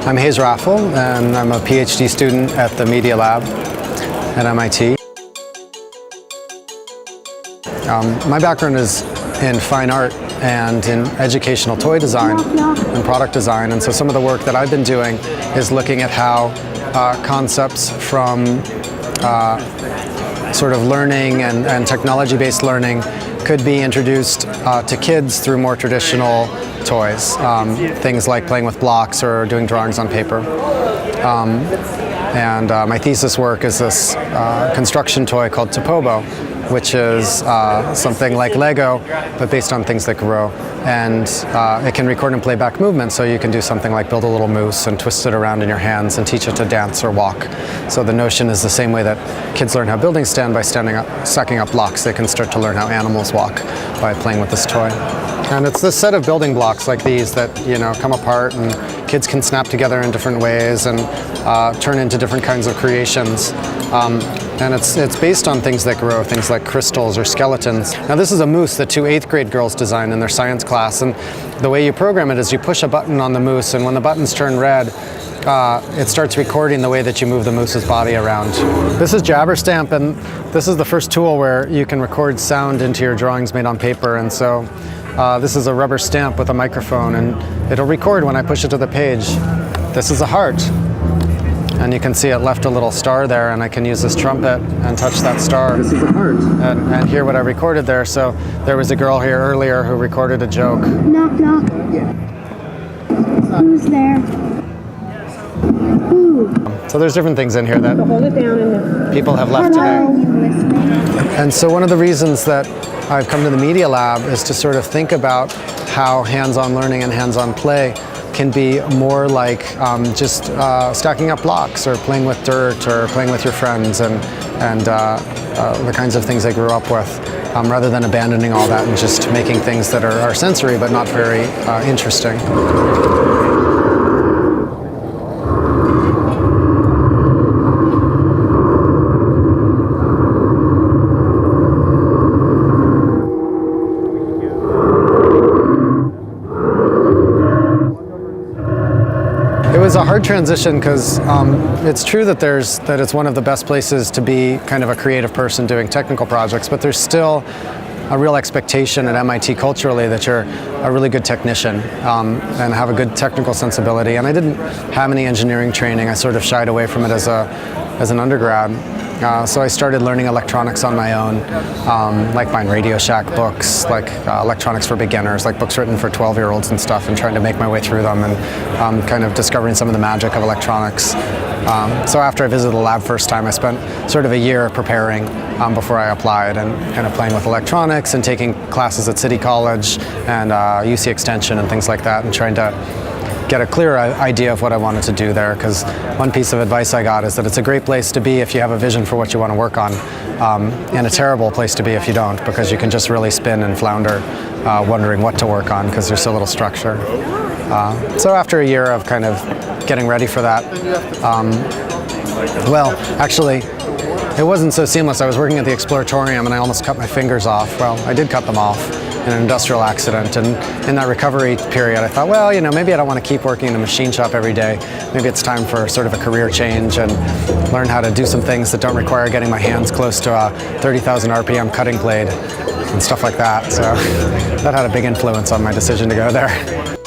I'm Hayes Raffel, and I'm a PhD student at the Media Lab at MIT. My background is in fine art and in educational toy design and product design, and so some of the work that I've been doing is looking at how concepts from sort of learning and technology-based learning could be introduced to kids through more traditional toys, things like playing with blocks or doing drawings on paper. My thesis work is this construction toy called Topobo, which is something like Lego, but based on things that grow. And it can record and play back movements, so you can do something like build a little moose and twist it around in your hands and teach it to dance or walk. So the notion is the same way that kids learn how buildings stand by stacking up blocks. They can start to learn how animals walk by playing with this toy. And it's this set of building blocks like these that, you know, come apart and kids can snap together in different ways and turn into different kinds of creations. And it's based on things that grow, things like crystals or skeletons. Now this is a moose that two 8th grade girls designed in their science class, and the way you program it is you push a button on the moose, and when the buttons turn red, it starts recording the way that you move the moose's body around. This is Jabberstamp, and this is the first tool where you can record sound into your drawings made on paper, and so this is a rubber stamp with a microphone, and it'll record when I push it to the page. This is a heart. And you can see it left a little star there, and I can use this trumpet and touch that star. This is a heart. And hear what I recorded there. So there was a girl here earlier who recorded a joke. Knock, knock. Who's there? Who? So there's different things in here that Hold it down and people have left today. And so one of the reasons that I've come to the Media Lab is to sort of think about how hands-on learning and hands-on play can be more like just stacking up blocks or playing with dirt or playing with your friends and the kinds of things they grew up with, rather than abandoning all that and just making things that are sensory but not very interesting. It was a hard transition because it's true that it's one of the best places to be kind of a creative person doing technical projects, but there's still a real expectation at MIT culturally that you're a really good technician and have a good technical sensibility. And I didn't have any engineering training. I sort of shied away from it as an undergrad. So I started learning electronics on my own, like buying Radio Shack books, like electronics for beginners, like books written for 12-year-olds and stuff, and trying to make my way through them and kind of discovering some of the magic of electronics. So after I visited the lab first time, I spent sort of a year preparing before I applied and kind of playing with electronics and taking classes at City College and UC Extension and things like that, and trying to get a clear idea of what I wanted to do there, because one piece of advice I got is that it's a great place to be if you have a vision for what you want to work on, and a terrible place to be if you don't, because you can just really spin and flounder wondering what to work on because there's so little structure. So after a year of kind of getting ready for that, well, actually, it wasn't so seamless. I was working at the Exploratorium and I almost cut my fingers off. Well, I did cut them off in an industrial accident, and in that recovery period I thought, well, you know, maybe I don't want to keep working in a machine shop every day. Maybe it's time for sort of a career change and learn how to do some things that don't require getting my hands close to a 30,000 RPM cutting blade and stuff like that. So that had a big influence on my decision to go there.